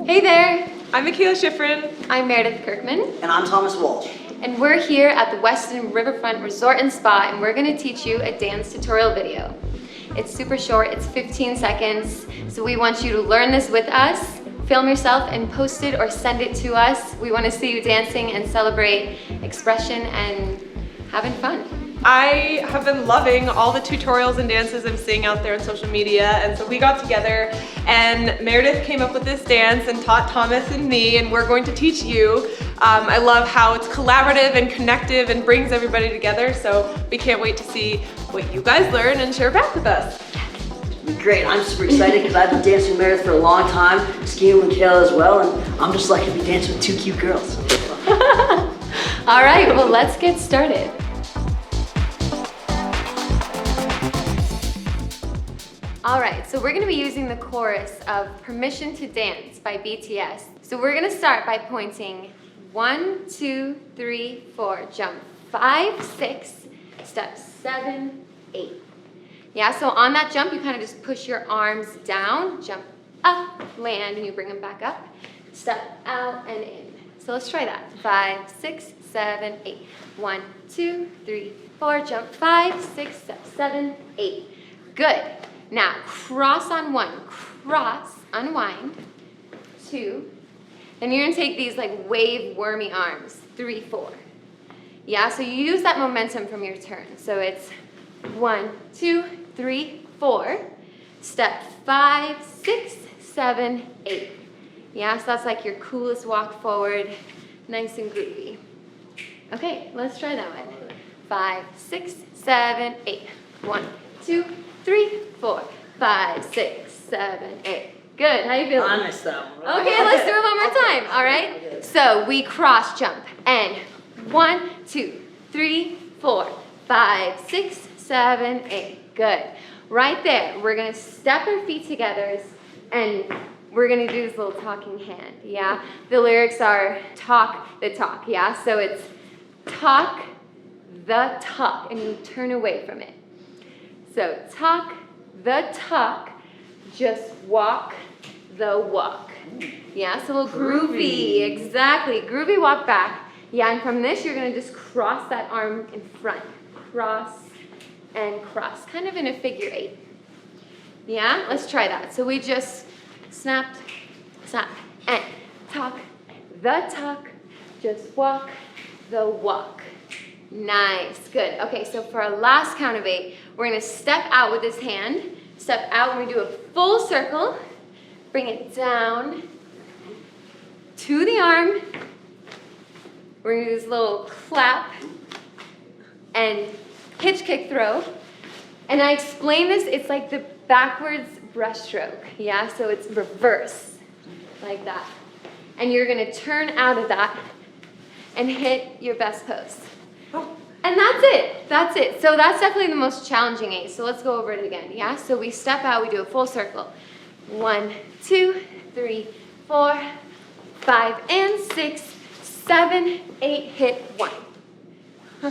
Hey there! I'm Mikaela Shiffrin. I'm Meredith Kirkman. And I'm Thomas Walsh. And we're here at the Westin Riverfront Resort and Spa, and we're going to teach you a dance tutorial video. It's super short, it's 15 seconds, so we want you to learn this with us, film yourself and post it or send it to us. We want to see you dancing and celebrate expression and having fun. I have been loving all the tutorials and dances I'm seeing out there on social media, and so we got together and Meredith came up with this dance and taught Thomas and me, and we're going to teach you. I love how it's collaborative and connective and brings everybody together, so we can't wait to see what you guys learn and share back with us. Great, I'm super excited because I've been dancing with Meredith for a long time, skiing with Mikaela as well, and I'm just lucky to be dancing with two cute girls. All right, well, let's get started. All right, so we're gonna be using the chorus of Permission to Dance by BTS. So we're gonna start by pointing 1, 2, 3, 4, jump 5, 6, step 7, 8. Yeah, so on that jump, you kind of just push your arms down, jump up, land, and you bring them back up, step out and in. So let's try that. 5, 6, 7, 8. 1, 2, 3, 4, jump 5, 6, step 7, 8. Good. Now, cross on 1, cross, unwind, 2, then you're gonna take these like wave wormy arms, 3, 4. Yeah, so you use that momentum from your turn. So it's 1, 2, 3, 4, step 5, 6, 7, 8. Yeah, so that's like your coolest walk forward, nice and groovy. Okay, let's try that one. 5, 6, 7, 8. 1, 2, 3, 4, 5, 6, 7, 8. Good, how you feeling? I missed that one. Okay, let's do it one more time, all right? So we cross jump, and 1, 2, 3, 4, 5, 6, 7, 8. Good. Right there, we're gonna step our feet together, and we're gonna do this little talking hand, yeah? The lyrics are talk the talk, yeah? So it's talk the talk, and you turn away from it. So talk the talk, just walk the walk. Yeah, so a little groovy, exactly. Groovy walk back. Yeah, and from this, you're gonna just cross that arm in front. Cross and cross, kind of in a figure 8. Yeah, let's try that. So we just snapped, snap, and talk the talk, just walk the walk. Nice, good. Okay, so for our last count of 8, we're gonna step out with this hand, step out, and we do a full circle, bring it down to the arm. We're gonna do this little clap and hitch kick throw. And I explain this, it's like the backwards breaststroke, yeah? So it's reverse, like that. And you're gonna turn out of that and hit your best pose. And that's it, that's it. So that's definitely the most challenging 8. So let's go over it again, yeah? So we step out, we do a full circle. 1, 2, 3, 4, 5, and 6, 7, 8, hit 1.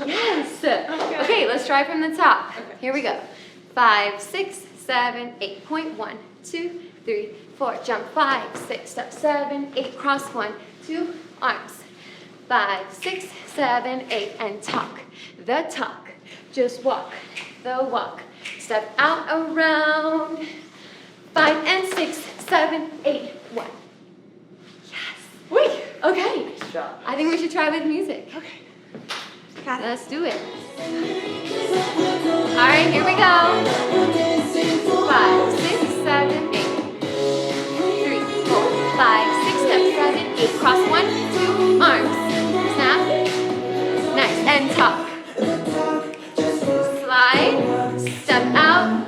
Yes. Okay, let's try from the top. Here we go. 5, 6, 7, 8. Point 1, 2, 3, 4. Jump 5, 6, step 7, 8. Cross 1, 2, arms. 5, 6, 7, 8, and talk the talk. Just walk the walk. Step out around. 5 and 6, 7, 8, 1. Yes. Wait. Okay. Nice job. I think we should try with music. Okay. Got it. Let's do it. All right, here we go. 5, 6, 7, 8. 3, 4, 5, 6, step 7, 8. Cross 1, 2, arms. Snap. Nice. And talk. Slide. Step out.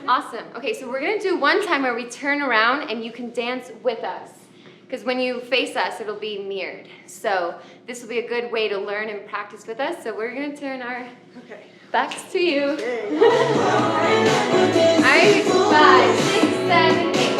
Awesome. Okay, so we're gonna do one time where we turn around and you can dance with us. Because when you face us, it'll be mirrored. So this will be a good way to learn and practice with us. So we're gonna turn our backs to you. All right, 5, 6, 7, 8.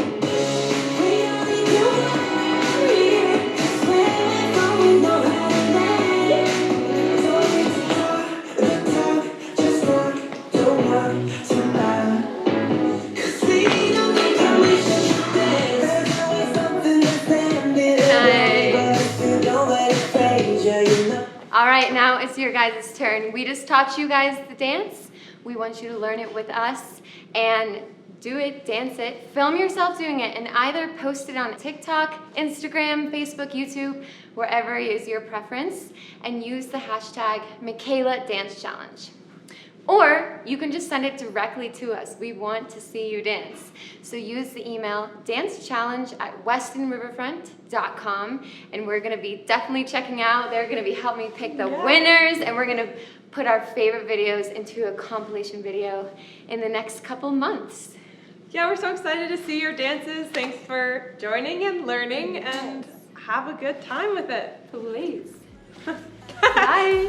All right, now it's your guys' turn. We just taught you guys the dance. We want you to learn it with us and do it, dance it, film yourself doing it, and either post it on TikTok, Instagram, Facebook, YouTube, wherever is your preference, and use the hashtag Mikaela Dance Challenge. Or you can just send it directly to us. We want to see you dance. So use the email dancechallenge@westinriverfront.com, and we're gonna be definitely checking out. They're gonna be helping me pick the winners, and we're gonna put our favorite videos into a compilation video in the next couple months. Yeah, we're so excited to see your dances. Thanks for joining and learning, and have a good time with it. Please. Bye.